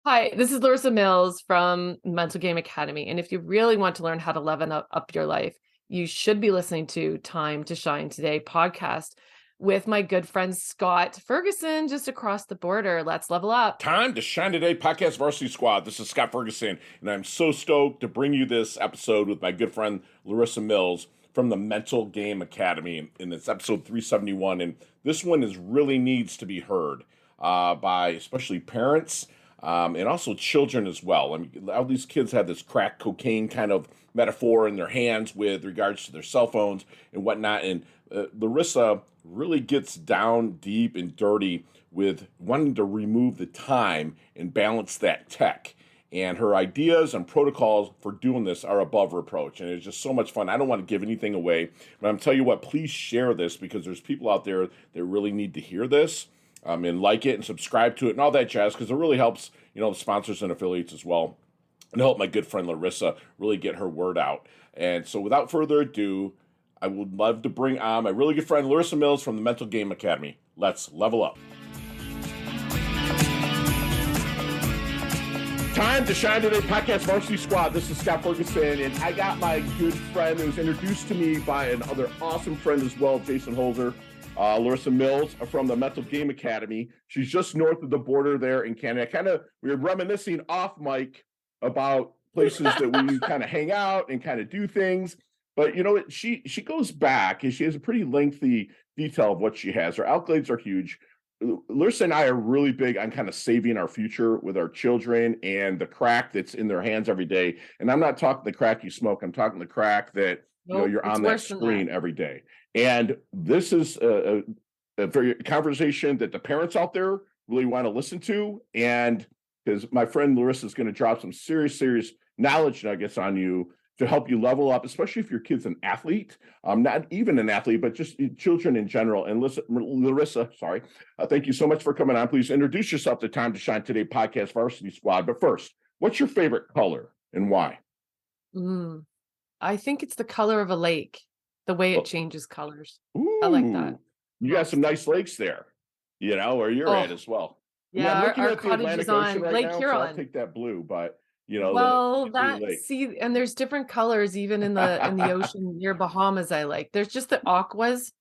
Hi, this is Larissa Mills from Mental Game Academy. And if you really want to learn how to level up your life, you should be listening to Time to Shine Today podcast with my good friend Scott Ferguson just across the border. Let's level up. Time to Shine Today podcast varsity squad. This is Scott Ferguson, and I'm so stoked to bring you this episode with my good friend Larissa Mills from the Mental Game Academy. And it's episode 371. And this one really needs to be heard by especially parents and also children as well. I mean, all these kids have this crack cocaine kind of metaphor in their hands with regards to their cell phones and whatnot. And Larissa really gets down deep and dirty with wanting to remove the time and balance that tech. And her ideas and protocols for doing this are above reproach. And it's just so much fun. I don't want to give anything away, but I'm telling you what, please share this because there's people out there that really need to hear this and like it and subscribe to it and all that jazz because it really helps, the sponsors and affiliates as well. And help my good friend Larissa really get her word out. And so without further ado, I would love to bring on my really good friend Larissa Mills from the Mental Game Academy. Let's level up. Time to Shine Today podcast varsity squad. This is Scott Ferguson, and I got my good friend who was introduced to me by another awesome friend as well, Jason Holzer, Larissa Mills from the Mental Game Academy. She's just north of the border there in Canada. We were reminiscing off mic about places that we kind of hang out and kind of do things. But she goes back and she has a pretty lengthy detail of what she has. Her accolades are huge. Larissa and I are really big on kind of saving our future with our children and the crack that's in their hands every day. And I'm not talking the crack you smoke. I'm talking the crack that you're on that screen every day. And this is a very conversation that the parents out there really want to listen to. And because my friend Larissa is going to drop some serious knowledge nuggets on you to help you level up, especially if your kid's an athlete, not even an athlete, but just children in general. And Larissa, thank you so much for coming on. Please introduce yourself to Time to Shine Today podcast varsity squad. But first, what's your favorite color and why? I think it's the color of a lake, the way it changes colors. Ooh, I like that. You got some nice lakes there, where you're at as well. Yeah, I'm looking our at the cottage Atlantic is on Ocean right Lake now, Huron. so I'll take that blue, but and there's different colors even in the ocean near Bahamas. I like. There's just the aquas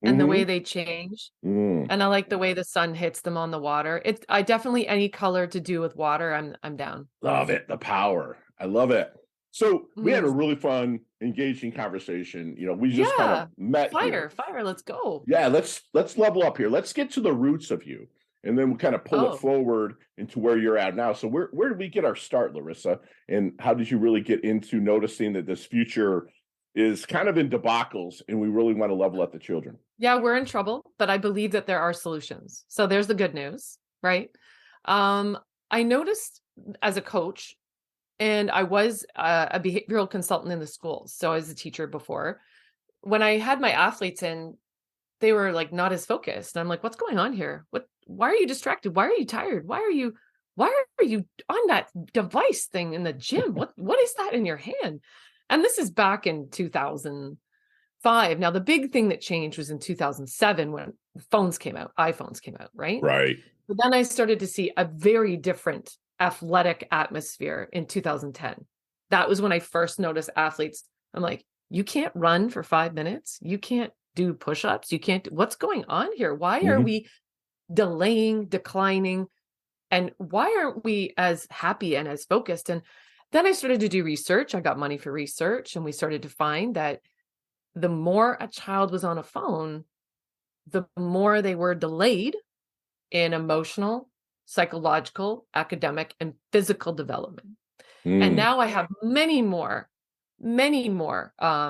and the way they change, and I like the way the sun hits them on the water. I definitely any color to do with water, I'm down. Love it, the power. I love it. So we had a really fun, engaging conversation. We just kind of met. Fire, let's go. Yeah, let's level up here. Let's get to the roots of you. And then we'll kind of pull it forward into where you're at now. So where did we get our start, Larissa? And how did you really get into noticing that this future is kind of in debacles and we really want to level up the children? Yeah, we're in trouble, but I believe that there are solutions. So there's the good news, right? I noticed as a coach, and I was a behavioral consultant in the schools. So I was a teacher before. When I had my athletes in, they were like not as focused. And I'm like, what's going on here? Why are you distracted? Why are you tired? Why are you on that device thing in the gym? What is that in your hand? And this is back in 2005. Now, the big thing that changed was in 2007 when iPhones came out, right? Right. But then I started to see a very different athletic atmosphere in 2010. That was when I first noticed athletes. I'm like, you can't run for 5 minutes. You can't do push-ups. You can't, what's going on here? Why are we delaying, declining? And why aren't we as happy and as focused? And then I started to do research. I got money for research, and we started to find that the more a child was on a phone, the more they were delayed in emotional, psychological, academic, and physical development. And now I have many more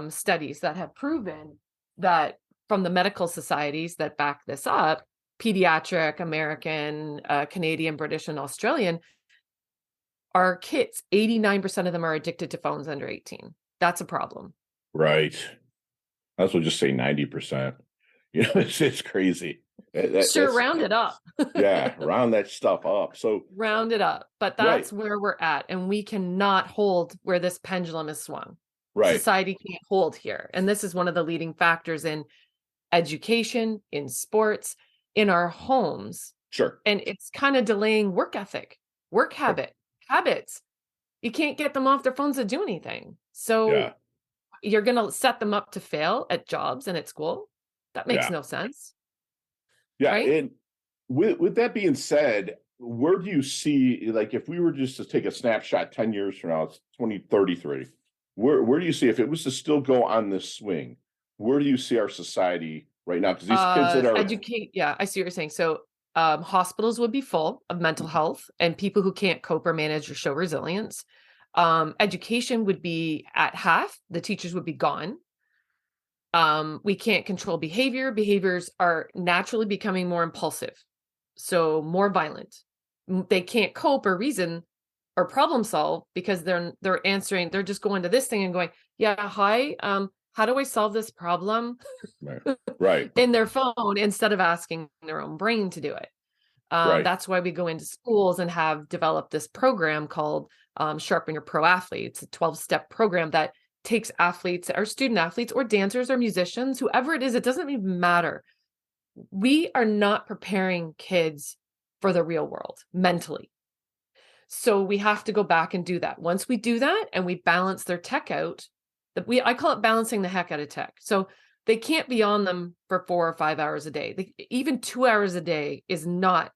studies that have proven that from the medical societies that back this up, pediatric, American, Canadian, British, and Australian, our kids, 89% of them are addicted to phones under 18. That's a problem. Right. That's what just say 90%. It's crazy. Round it up. Yeah, round that stuff up. So round it up. But that's where we're at. And we cannot hold where this pendulum is swung. Right. Society can't hold here. And this is one of the leading factors in education, in sports, in our homes. Sure. And it's kind of delaying work ethic. work habits. You can't get them off their phones to do anything. So you're going to set them up to fail at jobs and at school. That makes no sense. Yeah. Right? And with that being said, where do you see, like, if we were just to take a snapshot 10 years from now, it's 2033, where do you see, if it was to still go on this swing, where do you see our society right now? Because these kids that are I see what you're saying. So hospitals would be full of mental health and people who can't cope or manage or show resilience. Education would be at half. The teachers would be gone. We can't control behavior. Behaviors are naturally becoming more impulsive, so more violent. They can't cope or reason or problem solve because they're just going to this thing and going, yeah, hi, how do I solve this problem? Right. In their phone instead of asking their own brain to do it. That's why we go into schools and have developed this program called Sharpen Your Pro Athletes, a 12-step program that takes athletes or student athletes or dancers or musicians, whoever it is, it doesn't even matter. We are not preparing kids for the real world mentally. So we have to go back and do that. Once we do that and we balance their tech out, I call it balancing the heck out of tech. So they can't be on them for 4 or 5 hours a day. Even 2 hours a day is not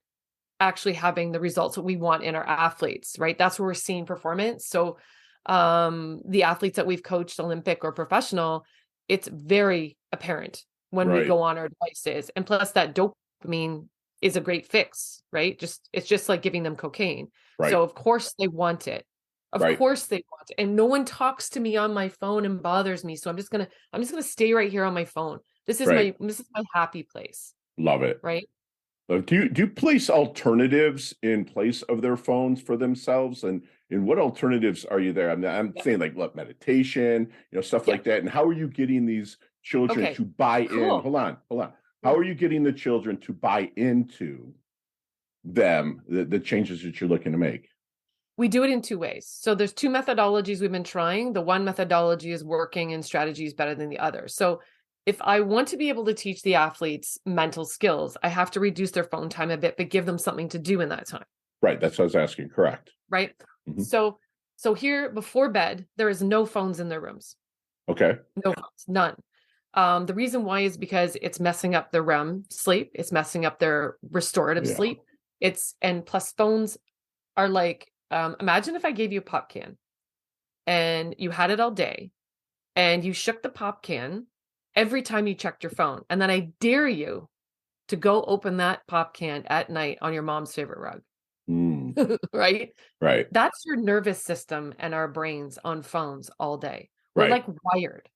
actually having the results that we want in our athletes, right? That's where we're seeing performance. So the athletes that we've coached, Olympic or professional, it's very apparent when we go on our devices. And plus that dopamine is a great fix, right? It's just like giving them cocaine. So of course they want it. Of course they want it. And no one talks to me on my phone and bothers me. So I'm just gonna stay right here on my phone. This is my happy place. Love it. Right. Do you place alternatives in place of their phones for themselves? And what alternatives are you there? I'm saying, like, look, meditation, stuff like that. And how are you getting these children to buy in? Hold on. How are you getting the children to buy into them, the changes that you're looking to make? We do it in 2 ways. So there's 2 methodologies we've been trying. The one methodology is working and strategy is better than the other. So if I want to be able to teach the athletes mental skills, I have to reduce their phone time a bit, but give them something to do in that time. Right. That's what I was asking. Correct. Right. Mm-hmm. So here before bed, there is no phones in their rooms. Okay. No phones, none. The reason why is because it's messing up their REM sleep. It's messing up their restorative sleep. And plus phones are like, imagine if I gave you a pop can and you had it all day and you shook the pop can every time you checked your phone. And then I dare you to go open that pop can at night on your mom's favorite rug. Right? Right. That's your nervous system and our brains on phones all day. We're like wired.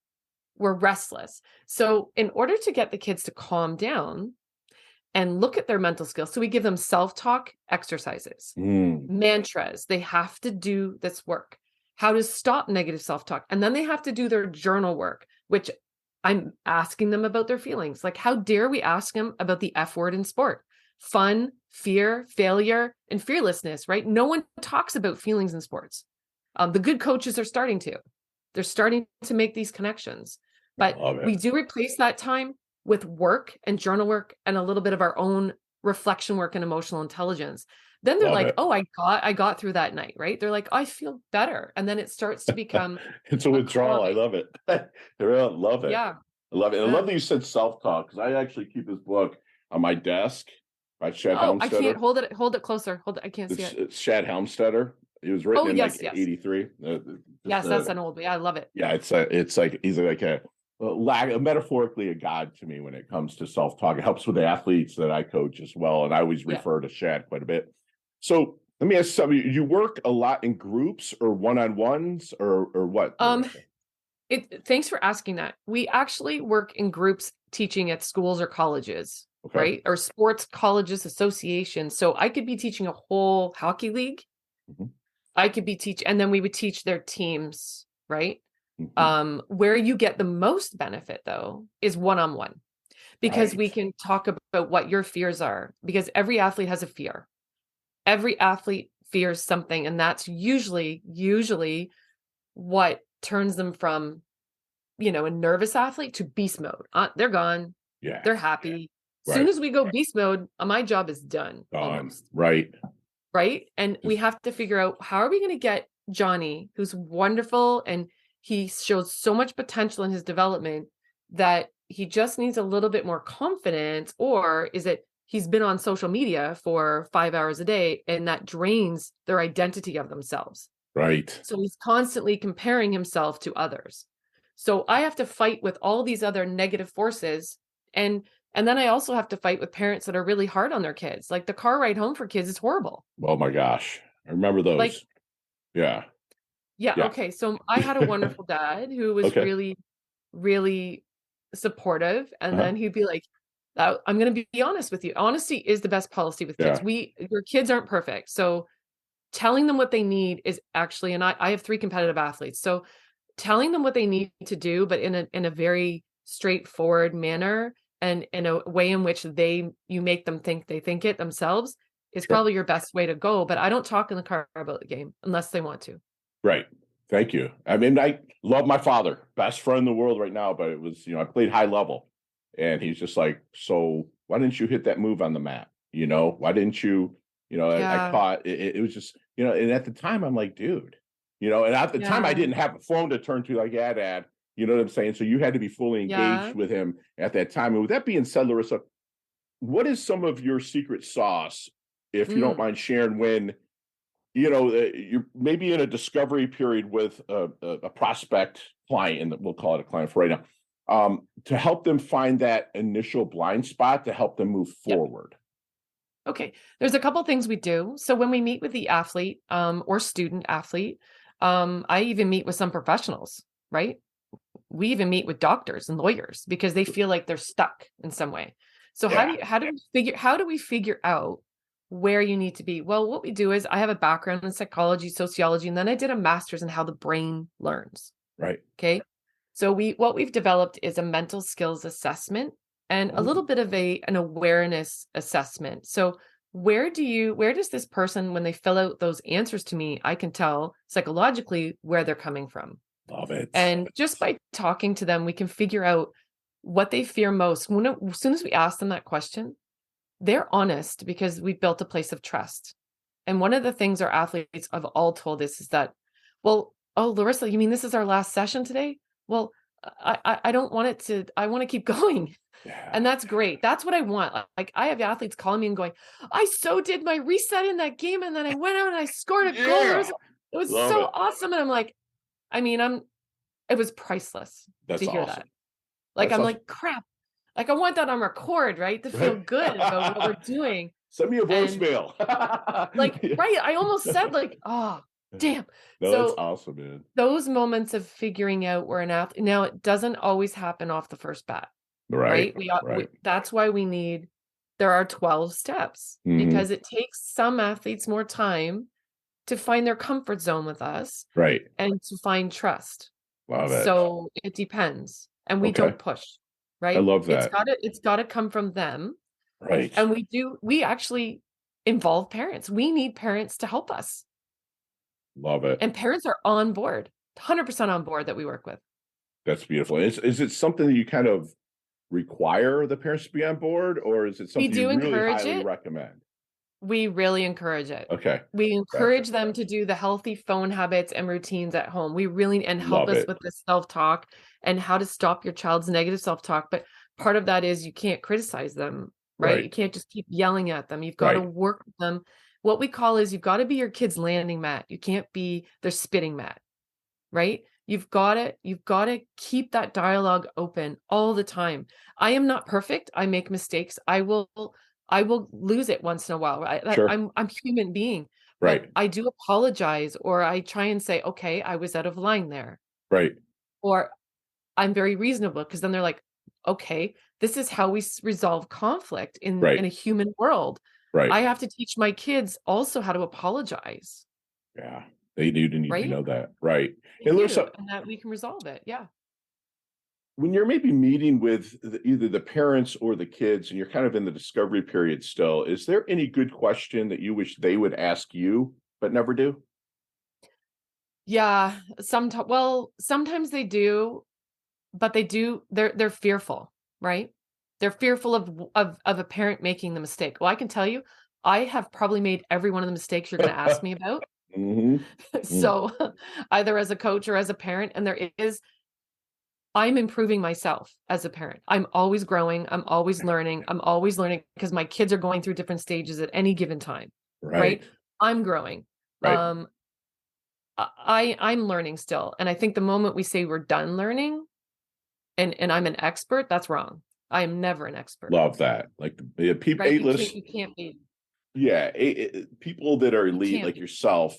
We're restless. So in order to get the kids to calm down and look at their mental skills, so we give them self-talk exercises, mantras. They have to do this work, how to stop negative self-talk. And then they have to do their journal work, which I'm asking them about their feelings. Like, how dare we ask them about the F word in sport? Fun, fear, failure, and fearlessness, right? No one talks about feelings in sports. The good coaches are starting to. They're starting to make these connections. But we do replace that time with work and journal work and a little bit of our own reflection work and emotional intelligence. Then they're like, oh, I got through that night, right? They're like, I feel better. And then it starts to become it's a withdrawal. I love it. I love it. Yeah. I love it. And I love that you said self-talk, because I actually keep this book on my desk by Shad Helmstetter. I can't hold it closer. Hold it. I can't see it. It's Shad Helmstetter. It was written in 83. Yes, that's an old one. Yeah, I love it. Yeah, it's like he's like a metaphorically a god to me when it comes to self-talk. It helps with the athletes that I coach as well, and I always refer to Shad quite a bit. So let me ask something: you work a lot in groups or one-on-ones, or what? Thanks for asking that. We actually work in groups teaching at schools or colleges, right? Or sports colleges, associations. So I could be teaching a whole hockey league. I could be and then we would teach their teams, right? Where you get the most benefit, though, is one-on-one, because we can talk about what your fears are, because every athlete has a fear. Every athlete fears something, and that's usually what turns them from, a nervous athlete to beast mode. They're gone. Yeah. They're happy. As soon as we go beast mode, my job is done. Almost. Right. right? And we have to figure out, how are we going to get Johnny, who's wonderful and he shows so much potential in his development, that he just needs a little bit more confidence? Or is it he's been on social media for 5 hours a day and that drains their identity of themselves? Right. So he's constantly comparing himself to others. So I have to fight with all these other negative forces. And then I also have to fight with parents that are really hard on their kids. Like the car ride home for kids is horrible. Oh my gosh. I remember Like, those. Yeah. yeah, Yeah. okay. So I had a wonderful dad who was Okay. really, really supportive. And Uh-huh. then he'd be like, I'm going to be honest with you. Honesty is the best policy with kids. Yeah. Your kids aren't perfect. So telling them what they need is actually, and I have 3 competitive athletes. So telling them what they need to do, but in a very straightforward manner, and in a way in which you make them think they think it themselves, is Sure. probably your best way to go. But I don't talk in the car about the game unless they want to. Right. Thank you. I mean, I love my father, best friend in the world right now, but it was, I played high level and he's just like, so why didn't you hit that move on the mat? Why didn't you, I Yeah. caught it was just, and at the time I'm like, dude, and at the time I Yeah. didn't have a phone to turn to like, yeah, dad, you know what I'm saying? So you had to be fully Yeah. engaged with him at that time. And with that being said, Larissa, what is some of your secret sauce, if you don't Mm. mind sharing, when you're maybe in a discovery period with a prospect client, and we'll call it a client for right now, to help them find that initial blind spot to help them move Yep. forward? Okay. There's a couple things we do. So when we meet with the athlete, or student athlete, I even meet with some professionals, right? We even meet with doctors and lawyers because they feel like they're stuck in some way. So Yeah. how do we figure out where you need to be? Well, what we do is, I have a background in psychology, sociology, and then I did a master's in how the brain learns. Right. Okay. So what we've developed is a mental skills assessment and a little Oh, bit of an awareness assessment. So where does this person, when they fill out those answers to me, I can tell psychologically where they're coming from. love it. And just by talking to them, we can figure out what they fear most. As soon as we ask them that question, they're honest because we've built a place of trust. And one of the things our athletes have all told us is that, well, oh, Larissa, you mean this is our last session today? Well, I don't want it to, I want to keep going. Yeah. And that's great. That's what I want. Like I have athletes calling me and going, I so did my reset in that game. And then I went out and I scored a goal. Yeah. It was Love so it. awesome. And I'm like, it was priceless That's to hear that. awesome. Like, That's I'm awesome. like, crap. Like I want that on record, right? To feel Right. good about what we're doing. Send me a And voicemail. like, Yeah. right. I almost said like, oh, damn. No, that's So awesome, man. those moments of figuring out where an athlete, now it doesn't always happen off the first bat, Right. right? Right. That's why there are 12 steps, Mhm. because it takes some athletes more time to find their comfort zone with us Right. and to find trust. Love it. So it depends. And we Okay. don't push, I right? love It's that. gotta come from them. Right. And we actually involve parents. We need parents to help us. Love it. And parents are on board, 100% on board that we work with. That's beautiful. Is it something that you kind of require the parents to be on board, or is it We something you do really encourage highly it. recommend? We really encourage it. Okay. We Gotcha. encourage them to do the healthy phone habits and routines at home. And help Love us it. with the self-talk and how to stop your child's negative self-talk. But part of that is you can't criticize them, right? Right. You can't just keep yelling at them. You've got to Right. work with them. What we call is, you've got to be your kid's landing mat. You can't be their spitting mat, right? You've got to keep that dialogue open all the time. I am not perfect. I make mistakes. I will lose it once in a while. Sure. I'm a human being, but Right. I do apologize, or I try and say, okay, I was out of line there, Right. or I'm very reasonable, because then they're like, okay, this is how we resolve conflict in Right. a human world. Right. I have to teach my kids also how to apologize, Yeah. They do need to right? know that. Right. They And do, Larissa, and that we can resolve it. Yeah. when you're maybe meeting with either the parents or the kids, and you're kind of in the discovery period still, is there any good question that you wish they would ask you but never do? Yeah. Sometimes they do, but they're fearful, right? They're fearful of a parent making the mistake. Well, I can tell you, I have probably made every one of the mistakes you're going to ask me about. Mm-hmm. So either as a coach or as a parent, and I'm improving myself as a parent. I'm always growing. I'm always learning. I'm always learning because my kids are going through different stages at any given time. Right. I'm growing. Right. I'm learning still. And I think the moment we say we're done learning and I'm an expert, that's wrong. I am never an expert. Love that. Like people, right? You can't be. Yeah, people that are elite like yourself,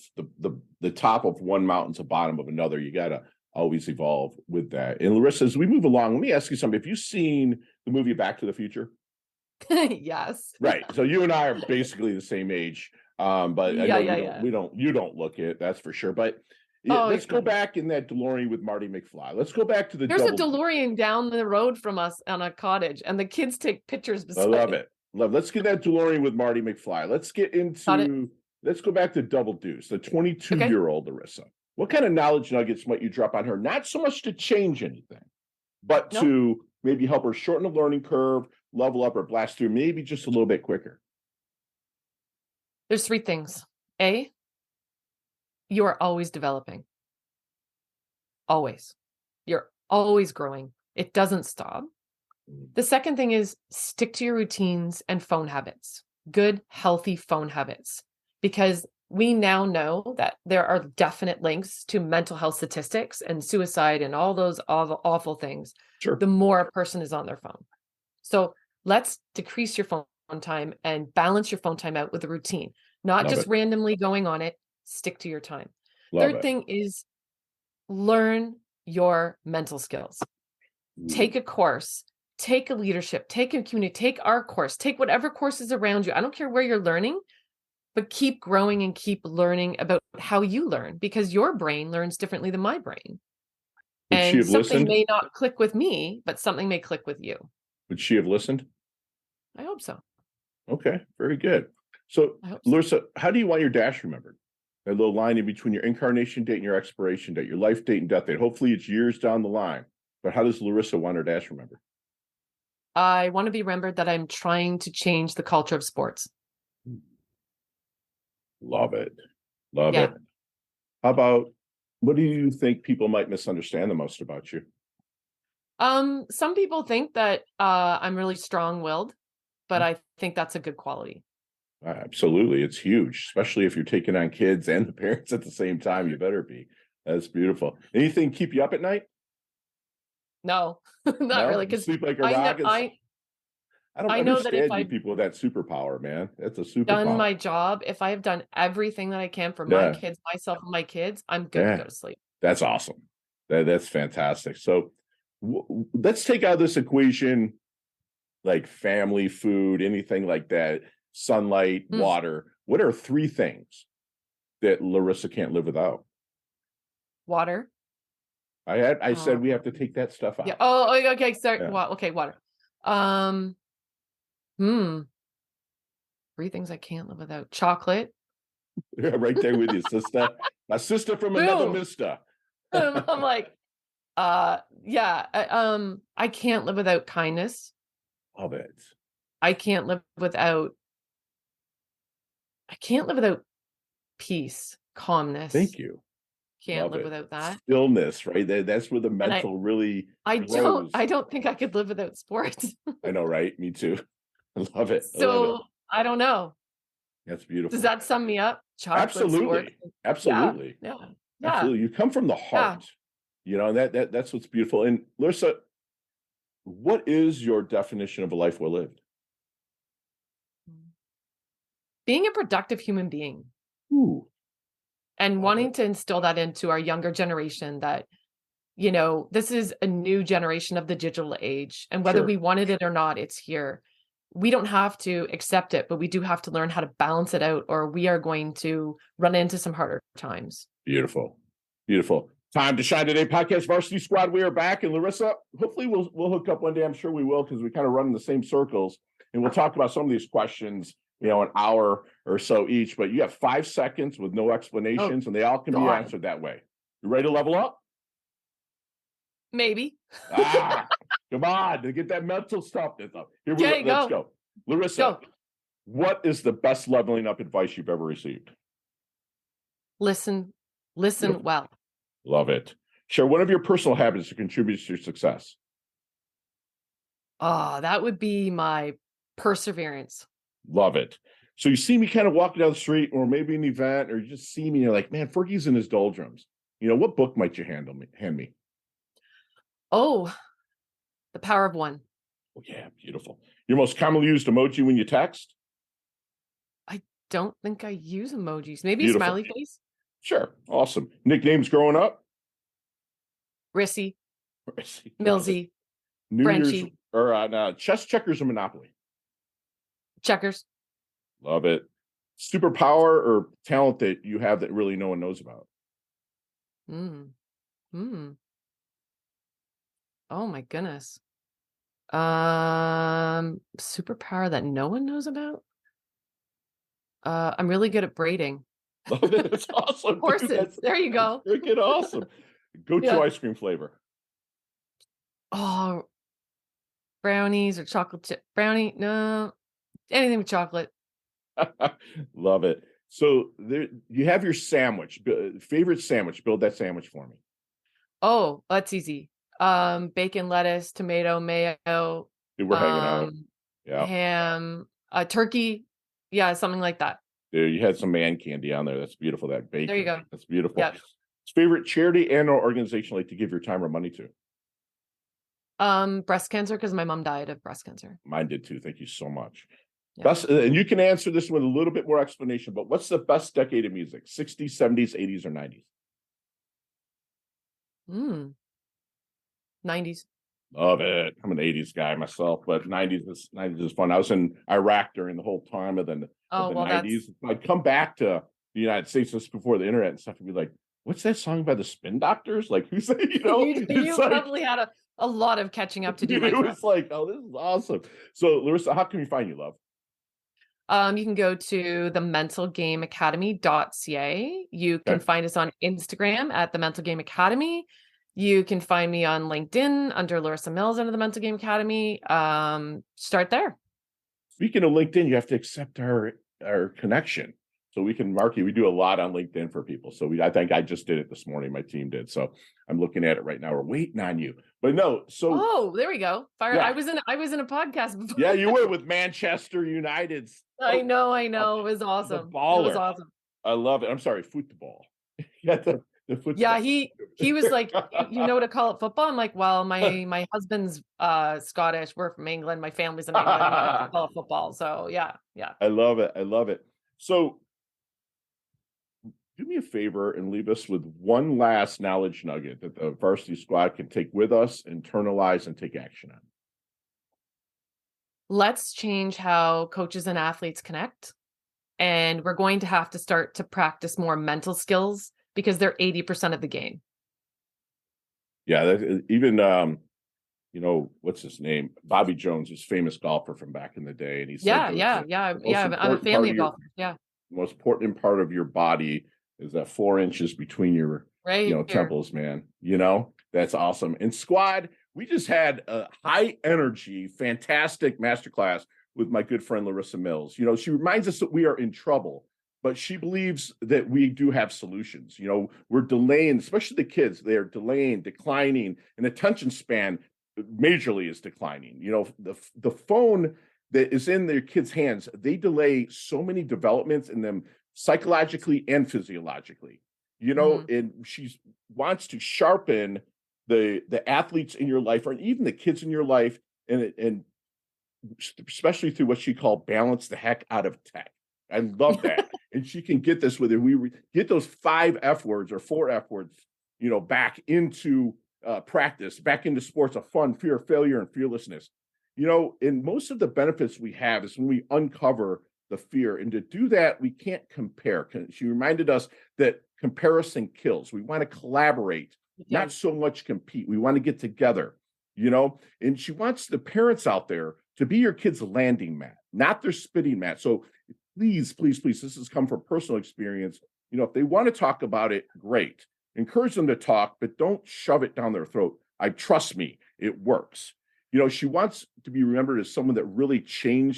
the top of one mountain's the bottom of another. You gotta always evolve with that. And Larissa, as we move along, let me ask you something. Have you seen the movie Back to the Future? Yes. Right. So you and I are basically the same age. But I know you don't look it, that's for sure. But let's go back in that DeLorean with Marty McFly. Let's go back to There's a DeLorean down the road from us on a cottage, and the kids take pictures beside I love it. Let's get that DeLorean with Marty McFly. Let's go back to Double Deuce, the 22-year-old Larissa. What kind of knowledge nuggets might you drop on her? Not so much to change anything, but to maybe help her shorten the learning curve, level up, or blast through maybe just a little bit quicker. There's 3 things. A, you are always developing. Always. You're always growing. It doesn't stop. The second thing is stick to your routines and phone habits, good, healthy phone habits, because we now know that there are definite links to mental health statistics and suicide and all those awful things. Sure. The more a person is on their phone. So let's decrease your phone time and balance your phone time out with a routine, not just randomly going on it. Stick to your time. Third thing is learn your mental skills. Take a course. Take a leadership, take a community, take our course, take whatever course is around you. I don't care where you're learning, but keep growing and keep learning about how you learn, because your brain learns differently than my brain. And something may not click with me, but something may click with you. Would she have listened? I hope so. Okay, very good. So, Larissa, how do you want your dash remembered? That little line in between your incarnation date and your expiration date, your life date and death date. Hopefully it's years down the line. But how does Larissa want her dash remembered? I want to be remembered that I'm trying to change the culture of sports. Love it. Love it. How about, what do you think people might misunderstand the most about you? Some people think that I'm really strong-willed, but I think that's a good quality. Absolutely. It's huge, especially if you're taking on kids and the parents at the same time. You better be. That's beautiful. Anything keep you up at night? No, not really. Because sleep like a rock. I don't understand you people with that superpower, man. That's a superpower. Done my job. If I have done everything that I can for my kids, myself, and my kids, I'm good to go to sleep. That's awesome. That's fantastic. So let's take out this equation, like family, food, anything like that, sunlight, water. What are 3 things that Larissa can't live without? Water. I said we have to take that stuff out. Yeah. Oh, okay. Sorry. Yeah. Okay, water. 3 things I can't live without. Chocolate. Yeah, right there with you, sister. My sister from another mister. I'm like, I can't live without kindness. Love it. I can't live without peace, calmness. Thank you. Can't live without that. Stillness, right? That's where the mental really grows. I don't think I could live without sports. I know, right? Me too. I love it. So I don't know. That's beautiful. Does that sum me up? Chocolate, absolutely. Sports. Absolutely. Yeah. Absolutely. You come from the heart. You know, and that's what's beautiful. And Larissa, what is your definition of a life well lived? Being a productive human being. Ooh. And wanting to instill that into our younger generation that, this is a new generation of the digital age. And whether we wanted it or not, it's here. We don't have to accept it, but we do have to learn how to balance it out, or we are going to run into some harder times. Beautiful. Beautiful. Time to Shine Today podcast Varsity Squad. We are back. And Larissa, hopefully we'll hook up one day. I'm sure we will, because we kind of run in the same circles. And we'll talk about some of these questions, an hour or so each. But you have 5 seconds with no explanations, and they all can be answered that way. You ready to level up? Maybe. Come on, to get that mental stuff. Here we go. Let's go. Larissa, What is the best leveling up advice you've ever received? Listen Beautiful. well. Love it. Share one of your personal habits that contributes to your success. Oh, that would be my perseverance. Love it. So you see me kind of walking down the street or maybe an event, or you just see me and you're like, man, Fergie's in his doldrums. What book might you hand me? Oh, The Power of One. Oh, yeah, beautiful. Your most commonly used emoji when you text? I don't think I use emojis. Maybe Beautiful. smiley face. Sure. Awesome. Nicknames growing up? Rissy, Millsy, New Frenchie. Year's or no, chess, checkers, or Monopoly? Checkers. Love it. Superpower or talent that you have that really no one knows about? Oh my goodness. Superpower that no one knows about? I'm really good at braiding. Love it. It's awesome. Horses. There you go. Freaking awesome. Go-to ice cream flavor. Oh, brownies or chocolate chip brownie. No, anything with chocolate. Love it. So there you have your sandwich. Favorite sandwich. Build that sandwich for me. Oh, that's easy. Bacon, lettuce, tomato, mayo. Dude, we're hanging out. Yeah. Ham, turkey. Yeah, something like that. Dude, you had some man candy on there. That's beautiful. That bacon. There you go. That's beautiful. Yep. Favorite charity and/or organization like to give your time or money to? Breast cancer, because my mom died of breast cancer. Mine did too. Thank you so much. Yeah. Best, and you can answer this with a little bit more explanation, but what's the best decade of music? 60s, 70s, 80s, or 90s? 90s. Love it. I'm an 80s guy myself, but 90s is fun. I was in Iraq during the whole time of the 90s. I'd come back to the United States just before the internet and stuff and be like, what's that song by the Spin Doctors? Like, who's that? You probably had a lot of catching up to do. It was like, oh, this is awesome. So, Larissa, how can we find you, love? You can go to thementalgameacademy.ca. You can find us on Instagram at the Mental Game Academy. You can find me on LinkedIn under Larissa Mills under the Mental Game Academy. Start there. Speaking of LinkedIn, you have to accept our connection so we can mark you. We do a lot on LinkedIn for people. So I think I just did it this morning. My team did. So I'm looking at it right now. We're waiting on you. But no, so there we go. Fire. Yeah. I was in a podcast before. Yeah, you were with Manchester United's. I know. It was awesome. It was awesome. I love it. I'm sorry, football. The football. Yeah, he was like, you know what to call it, football? I'm like, well, my husband's Scottish. We're from England. My family's in England. I call it football. So yeah. I love it. So do me a favor and leave us with one last knowledge nugget that the varsity squad can take with us, internalize, and take action on. Let's change how coaches and athletes connect. And we're going to have to start to practice more mental skills because they're 80% of the game. Yeah, even what's his name? Bobby Jones, his famous golfer from back in the day, and he said, I'm a family of golfers. Yeah, the most important part of your body is that 4 inches between your temples, man. That's awesome. And squad, we just had a high energy, fantastic masterclass with my good friend Larissa Mills. She reminds us that we are in trouble, but she believes that we do have solutions. We're delaying, especially the kids, they're delaying, declining, and attention span majorly is declining. The phone that is in their kids' hands, they delay so many developments in them psychologically and physiologically, and she wants to sharpen the athletes in your life, or even the kids in your life, and especially through what she called balance the heck out of tech. I love that. And she can get this with it. We get those 5 F words or 4 F words, back into practice, back into sports of fun, fear, failure, and fearlessness. And most of the benefits we have is when we uncover the fear. And to do that, we can't compare. She reminded us that comparison kills. We want to collaborate, not so much compete. We want to get together, and she wants the parents out there to be your kids' landing mat, not their spitting mat. So please, this has come from personal experience. If they want to talk about it, great. Encourage them to talk, but don't shove it down their throat. Trust me, it works. She wants to be remembered as someone that really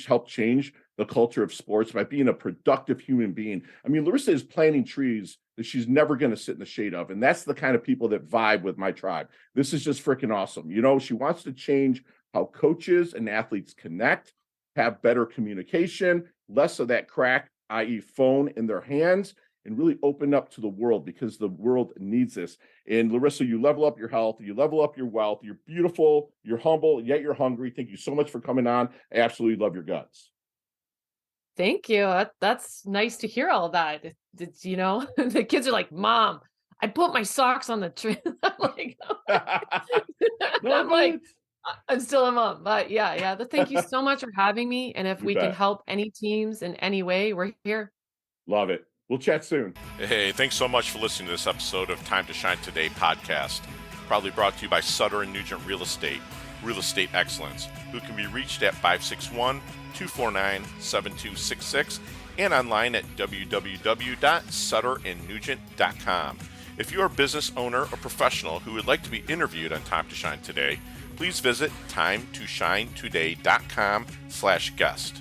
helped change the culture of sports by being a productive human being. I mean, Larissa is planting trees that she's never going to sit in the shade of. And that's the kind of people that vibe with my tribe. This is just freaking awesome. You know, she wants to change how coaches and athletes connect, have better communication, less of that crack, i.e. phone in their hands, and really open up to the world, because the world needs this. And Larissa, you level up your health, you level up your wealth, you're beautiful, you're humble, yet you're hungry. Thank you so much for coming on. I absolutely love your guts. Thank you. That's nice to hear all that. It's, you know, the kids are like, Mom, I put my socks on the tree. I'm like, I'm like, I'm still a mom. But yeah. Thank you so much for having me. And if You we bet. can help any teams in any way, we're here. Love it. We'll chat soon. Hey, thanks so much for listening to this episode of Time to Shine Today podcast, proudly brought to you by Sutter & Nugent Real Estate Excellence, who can be reached at 561-249-7266 and online at www.sutterandnugent.com. If you're a business owner or professional who would like to be interviewed on Time to Shine Today, please visit timetoshinetoday.com/guest.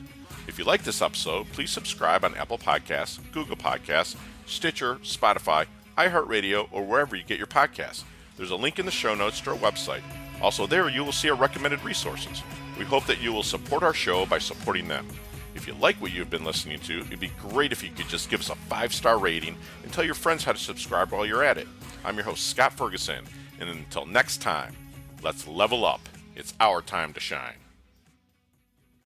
If you like this episode, please subscribe on Apple Podcasts, Google Podcasts, Stitcher, Spotify, iHeartRadio, or wherever you get your podcasts. There's a link in the show notes to our website. Also there, you will see our recommended resources. We hope that you will support our show by supporting them. If you like what you've been listening to, it'd be great if you could just give us a 5-star rating and tell your friends how to subscribe while you're at it. I'm your host, Scott Ferguson, and until next time, let's level up. It's our time to shine.